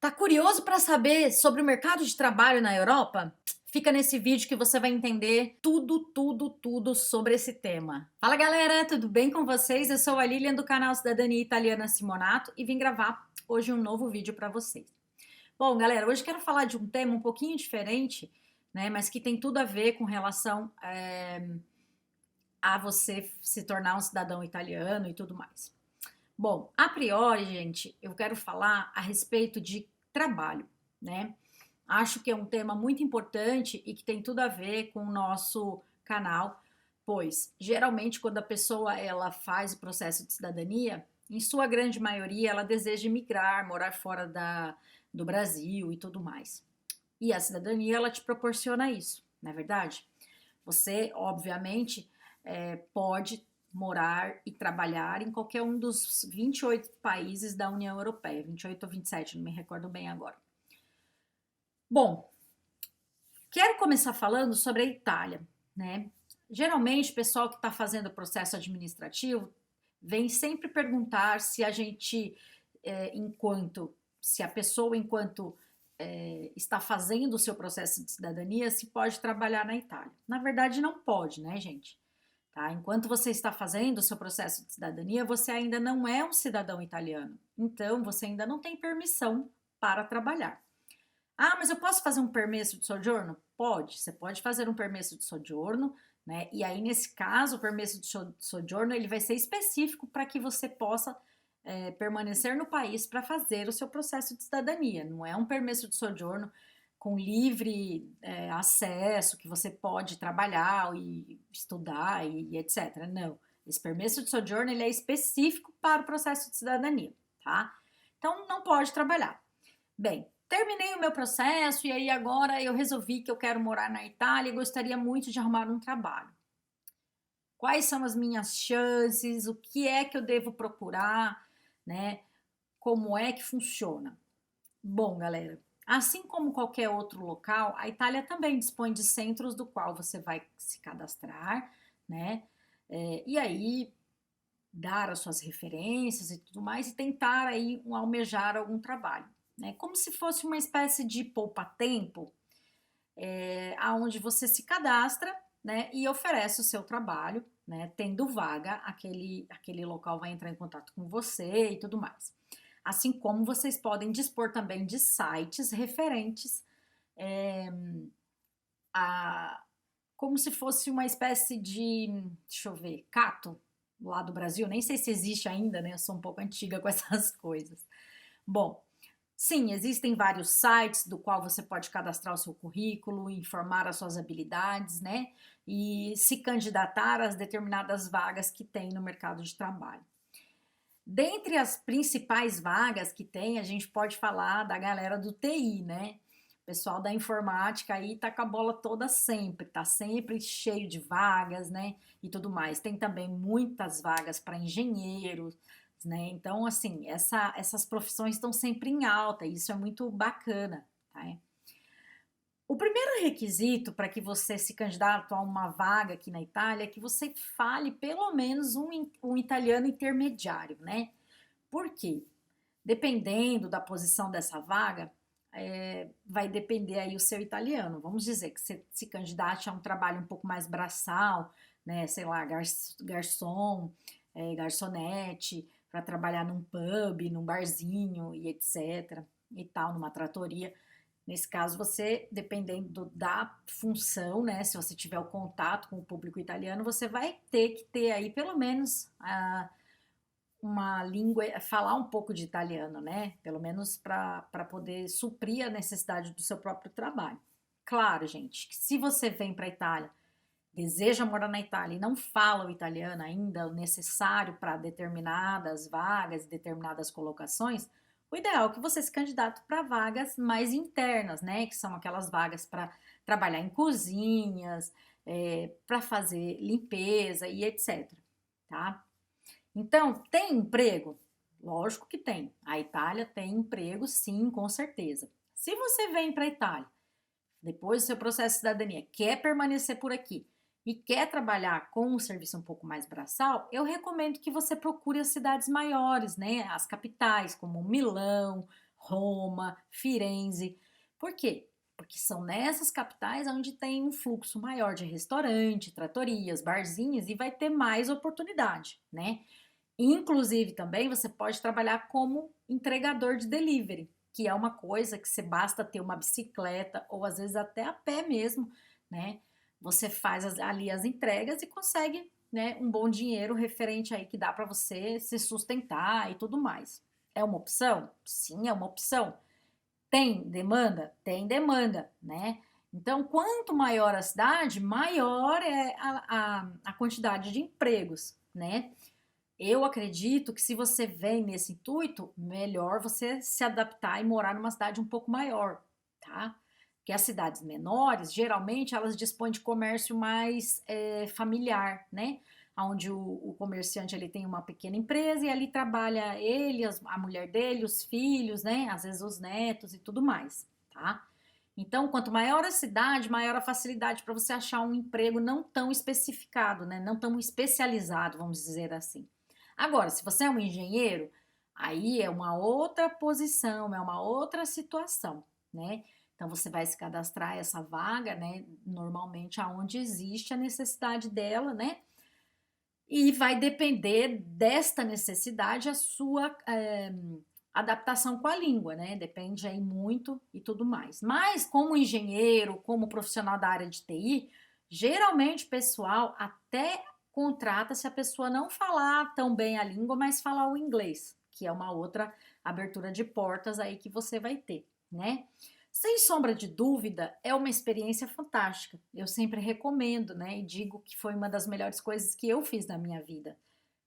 Tá curioso para saber sobre o mercado de trabalho na Europa? Fica nesse vídeo que você vai entender tudo sobre esse tema. Fala galera, tudo bem com vocês? Eu sou a Lilian do canal Cidadania Italiana Simonato e vim gravar hoje um novo vídeo para vocês. Bom, galera, hoje quero falar de um tema um pouquinho diferente, né, mas que tem tudo a ver com relação a você se tornar um cidadão italiano e tudo mais. Bom, a priori, gente, eu quero falar a respeito de trabalho, né? Acho que é um tema muito importante e que tem tudo a ver com o nosso canal, pois geralmente quando a pessoa ela faz o processo de cidadania, em sua grande maioria ela deseja migrar, morar fora do Brasil e tudo mais. E a cidadania ela te proporciona isso, não é verdade? Você, obviamente, pode morar e trabalhar em qualquer um dos 28 países da União Europeia, 28 ou 27, não me recordo bem agora. Bom, quero começar falando sobre a Itália, né? Geralmente, o pessoal que está fazendo o processo administrativo vem sempre perguntar se a gente, se a pessoa, enquanto está fazendo o seu processo de cidadania, se pode trabalhar na Itália. Na verdade, não pode, né, gente? Tá? Enquanto você está fazendo o seu processo de cidadania, você ainda não é um cidadão italiano. Então, você ainda não tem permissão para trabalhar. Ah, mas eu posso fazer um permesso de soggiorno? Pode, você pode fazer um permesso de soggiorno, né? E aí, nesse caso, o permesso de soggiorno ele vai ser específico para que você possa permanecer no país para fazer o seu processo de cidadania. Não é um permesso de soggiorno com livre acesso, que você pode trabalhar e estudar e etc. Não. Esse permesso de soggiorno ele é específico para o processo de cidadania, tá? Então, não pode trabalhar. Bem, terminei o meu processo e aí agora eu resolvi que eu quero morar na Itália e gostaria muito de arrumar um trabalho. Quais são as minhas chances? O que é que eu devo procurar, né? Como é que funciona? Bom, galera, assim como qualquer outro local, a Itália também dispõe de centros do qual você vai se cadastrar, né? E aí dar as suas referências e tudo mais e tentar aí almejar algum trabalho, né? Como se fosse uma espécie de poupa-tempo, aonde você se cadastra, né? E oferece o seu trabalho, né? Tendo vaga, aquele local vai entrar em contato com você e tudo mais. Assim como vocês podem dispor também de sites referentes a como se fosse uma espécie de, deixa eu ver, Cato, lá do Brasil, nem sei se existe ainda, né? Eu sou um pouco antiga com essas coisas. Bom, sim, existem vários sites do qual você pode cadastrar o seu currículo, informar as suas habilidades, né? E se candidatar às determinadas vagas que tem no mercado de trabalho. Dentre as principais vagas que tem, a gente pode falar da galera do TI, né? O pessoal da informática aí tá com a bola toda sempre, tá sempre cheio de vagas, né? E tudo mais. Tem também muitas vagas para engenheiros, né? Então, assim, essas profissões estão sempre em alta, e isso é muito bacana, tá? O primeiro requisito para que você se candidate a uma vaga aqui na Itália é que você fale pelo menos um italiano intermediário, né? Por quê? Dependendo da posição dessa vaga, vai depender aí o seu italiano. Vamos dizer que você se candidate a um trabalho um pouco mais braçal, né? Sei lá, garçom, garçonete, para trabalhar num pub, num barzinho e etc. e tal, numa tratoria. Nesse caso, você, dependendo da função, né? Se você tiver o contato com o público italiano, você vai ter que ter aí pelo menos uma língua, falar um pouco de italiano, né? Pelo menos para poder suprir a necessidade do seu próprio trabalho. Claro, gente, que se você vem para a Itália, deseja morar na Itália e não fala o italiano ainda, o necessário para determinadas vagas, determinadas colocações, o ideal é que você se candidate para vagas mais internas, né? Que são aquelas vagas para trabalhar em cozinhas, para fazer limpeza e etc. Tá? Então, tem emprego? Lógico que tem. A Itália tem emprego, sim, com certeza. Se você vem para a Itália, depois do seu processo de cidadania, quer permanecer por aqui e quer trabalhar com um serviço um pouco mais braçal, eu recomendo que você procure as cidades maiores, né? As capitais, como Milão, Roma, Firenze. Por quê? Porque são nessas capitais onde tem um fluxo maior de restaurante, tratorias, barzinhos e vai ter mais oportunidade, né? Inclusive também você pode trabalhar como entregador de delivery, que é uma coisa que você basta ter uma bicicleta ou às vezes até a pé mesmo, né? Você faz ali as entregas e consegue, né, um bom dinheiro referente aí que dá para você se sustentar e tudo mais. É uma opção? Sim, é uma opção. Tem demanda? Tem demanda, né? Então, quanto maior a cidade, maior é a quantidade de empregos, né? Eu acredito que se você vem nesse intuito, melhor você se adaptar e morar numa cidade um pouco maior, tá? Porque as cidades menores, geralmente, elas dispõem de comércio mais familiar, né? Onde o comerciante ele tem uma pequena empresa e ali trabalha ele, a mulher dele, os filhos, né? Às vezes os netos e tudo mais, tá? Então, quanto maior a cidade, maior a facilidade para você achar um emprego não tão especificado, né? Não tão especializado, vamos dizer assim. Agora, se você é um engenheiro, aí é uma outra posição, é uma outra situação, né? Então você vai se cadastrar essa vaga, né? Normalmente aonde existe a necessidade dela, né? E vai depender desta necessidade a sua adaptação com a língua, né? Depende aí muito e tudo mais. Mas como engenheiro, como profissional da área de TI, geralmente, pessoal, até contrata se a pessoa não falar tão bem a língua, mas falar o inglês, que é uma outra abertura de portas aí que você vai ter, né? Sem sombra de dúvida, é uma experiência fantástica. Eu sempre recomendo, né? E digo que foi uma das melhores coisas que eu fiz na minha vida.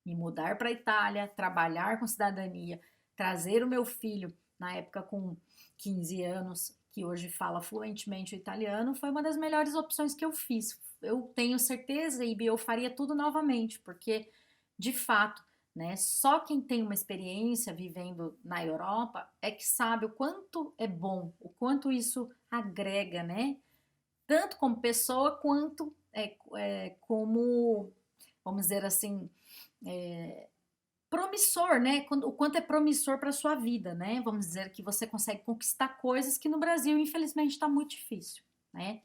Me mudar para a Itália, trabalhar com cidadania, trazer o meu filho, na época com 15 anos, que hoje fala fluentemente o italiano, foi uma das melhores opções que eu fiz. Eu tenho certeza e eu faria tudo novamente, porque, de fato, né, só quem tem uma experiência vivendo na Europa é que sabe o quanto é bom, o quanto isso agrega, né? Tanto como pessoa quanto como, vamos dizer assim, promissor, né? O quanto é promissor para sua vida, né? Vamos dizer que você consegue conquistar coisas que no Brasil, infelizmente, está muito difícil, né?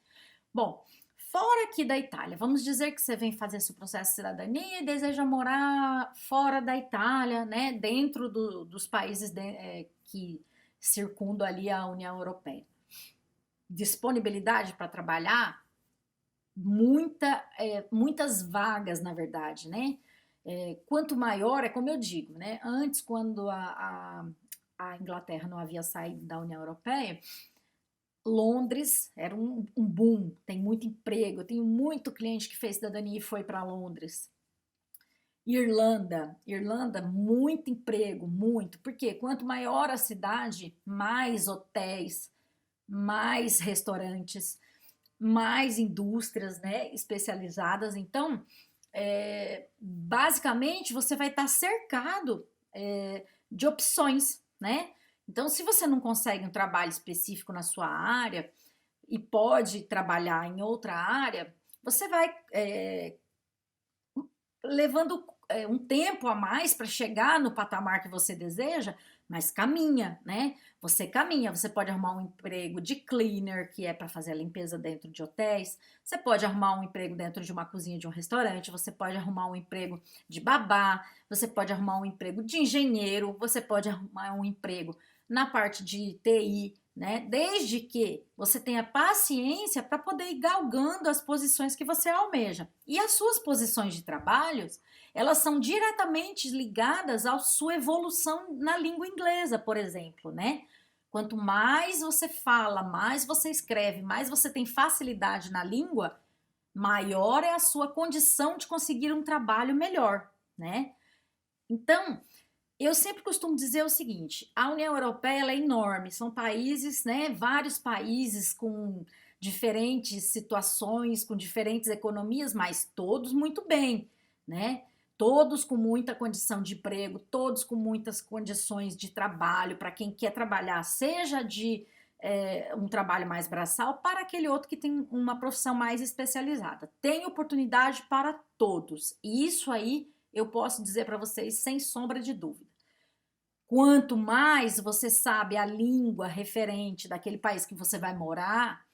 Bom, fora aqui da Itália, vamos dizer que você vem fazer seu processo de cidadania e deseja morar fora da Itália, né? Dentro dos países que circundam ali a União Europeia. Disponibilidade para trabalhar, muitas vagas, na verdade, né? Quanto maior, é como eu digo, né? Antes, quando a Inglaterra não havia saído da União Europeia, Londres era um boom, tem muito emprego. Eu tenho muito cliente que fez cidadania e foi para Londres. Irlanda, muito emprego, muito. Porque quanto maior a cidade, mais hotéis, mais restaurantes, mais indústrias, né, especializadas. Então, basicamente, você vai estar cercado de opções, né? Então, se você não consegue um trabalho específico na sua área e pode trabalhar em outra área, você vai levando um tempo a mais para chegar no patamar que você deseja, mas caminha, né? Você caminha, você pode arrumar um emprego de cleaner, que é para fazer a limpeza dentro de hotéis, você pode arrumar um emprego dentro de uma cozinha de um restaurante, você pode arrumar um emprego de babá, você pode arrumar um emprego de engenheiro, você pode arrumar um emprego na parte de TI, né? Desde que você tenha paciência para poder ir galgando as posições que você almeja. E as suas posições de trabalhos, elas são diretamente ligadas à sua evolução na língua inglesa, por exemplo, né? Quanto mais você fala, mais você escreve, mais você tem facilidade na língua, maior é a sua condição de conseguir um trabalho melhor, né? Então, eu sempre costumo dizer o seguinte: a União Europeia ela é enorme, são países, né? Vários países com diferentes situações, com diferentes economias, mas todos muito bem, né? Todos com muita condição de emprego, todos com muitas condições de trabalho para quem quer trabalhar, seja de um trabalho mais braçal, para aquele outro que tem uma profissão mais especializada. Tem oportunidade para todos, e isso aí eu posso dizer para vocês sem sombra de dúvida. Quanto mais você sabe a língua referente daquele país que você vai morar,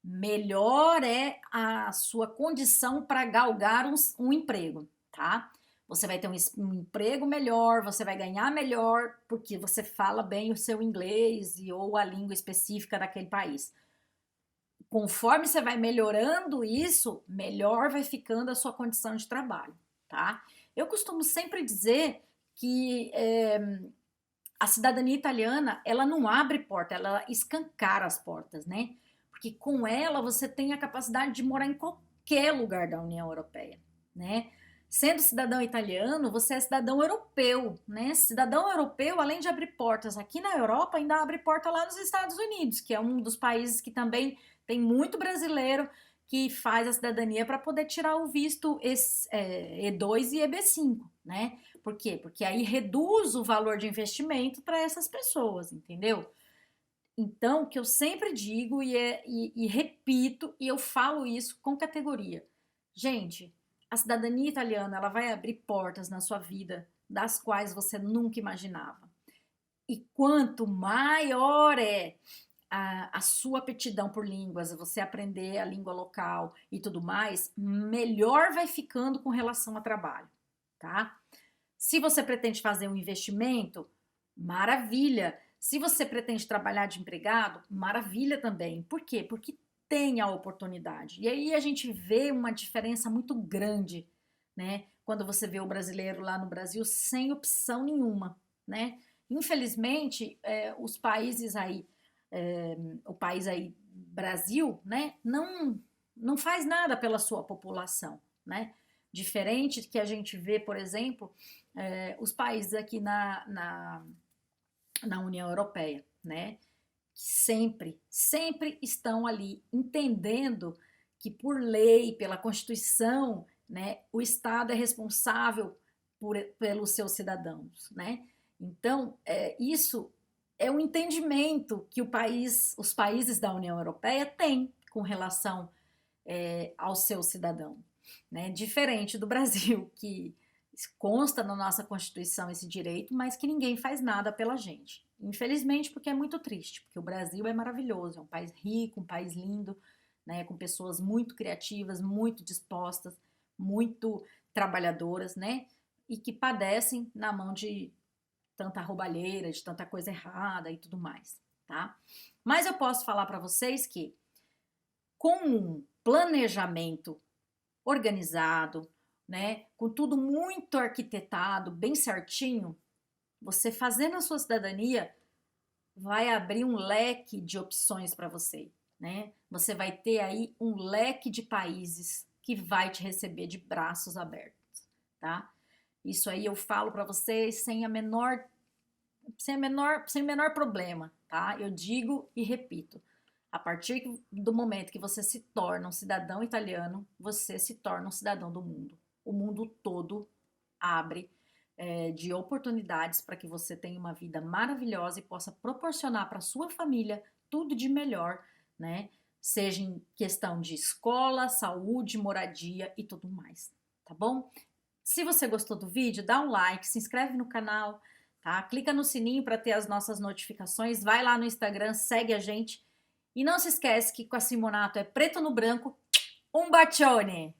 melhor é a sua condição para galgar um emprego, tá? Você vai ter um emprego melhor, você vai ganhar melhor, porque você fala bem o seu inglês ou a língua específica daquele país. Conforme você vai melhorando isso, melhor vai ficando a sua condição de trabalho, tá? Eu costumo sempre dizer que a cidadania italiana, ela não abre porta, ela escancara as portas, né? Porque com ela você tem a capacidade de morar em qualquer lugar da União Europeia, né? Sendo cidadão italiano, você é cidadão europeu, né? Cidadão europeu, além de abrir portas aqui na Europa, ainda abre porta lá nos Estados Unidos, que é um dos países que também tem muito brasileiro que faz a cidadania para poder tirar o visto E2 e EB5, né? Por quê? Porque aí reduz o valor de investimento para essas pessoas, entendeu? Então, o que eu sempre digo e repito, e eu falo isso com categoria. Gente, a cidadania italiana, ela vai abrir portas na sua vida das quais você nunca imaginava. E quanto maior é a sua aptidão por línguas, você aprender a língua local e tudo mais, melhor vai ficando com relação a trabalho, tá? Se você pretende fazer um investimento, maravilha. Se você pretende trabalhar de empregado, maravilha também. Por quê? Porque tem a oportunidade. E aí a gente vê uma diferença muito grande, né? Quando você vê o brasileiro lá no Brasil sem opção nenhuma, né? Infelizmente, os países aí, o país aí, Brasil, né? Não faz nada pela sua população, né? Diferente que a gente vê, por exemplo, os países aqui na União Europeia, né? Que sempre estão ali entendendo que por lei, pela Constituição, né, o Estado é responsável pelos seus cidadãos, né? Então, isso é um entendimento que os países da União Europeia têm com relação ao seu cidadão, né? Diferente do Brasil, que consta na nossa Constituição esse direito, mas que ninguém faz nada pela gente. Infelizmente, porque é muito triste, porque o Brasil é maravilhoso, é um país rico, um país lindo, né, com pessoas muito criativas, muito dispostas, muito trabalhadoras, né, e que padecem na mão de tanta roubalheira, de tanta coisa errada e tudo mais, tá? Mas eu posso falar para vocês que com um planejamento organizado, né, com tudo muito arquitetado, bem certinho, você fazendo a sua cidadania vai abrir um leque de opções para você, né? Você vai ter aí um leque de países que vai te receber de braços abertos, tá? Isso aí eu falo para vocês sem o menor problema, tá? Eu digo e repito. A partir do momento que você se torna um cidadão italiano, você se torna um cidadão do mundo. O mundo todo abre de oportunidades para que você tenha uma vida maravilhosa e possa proporcionar para sua família tudo de melhor, né? Seja em questão de escola, saúde, moradia e tudo mais, tá bom? Se você gostou do vídeo, dá um like, se inscreve no canal, tá? Clica no sininho para ter as nossas notificações, vai lá no Instagram, segue a gente. E não se esquece que com a Simonato é preto no branco, um bacione!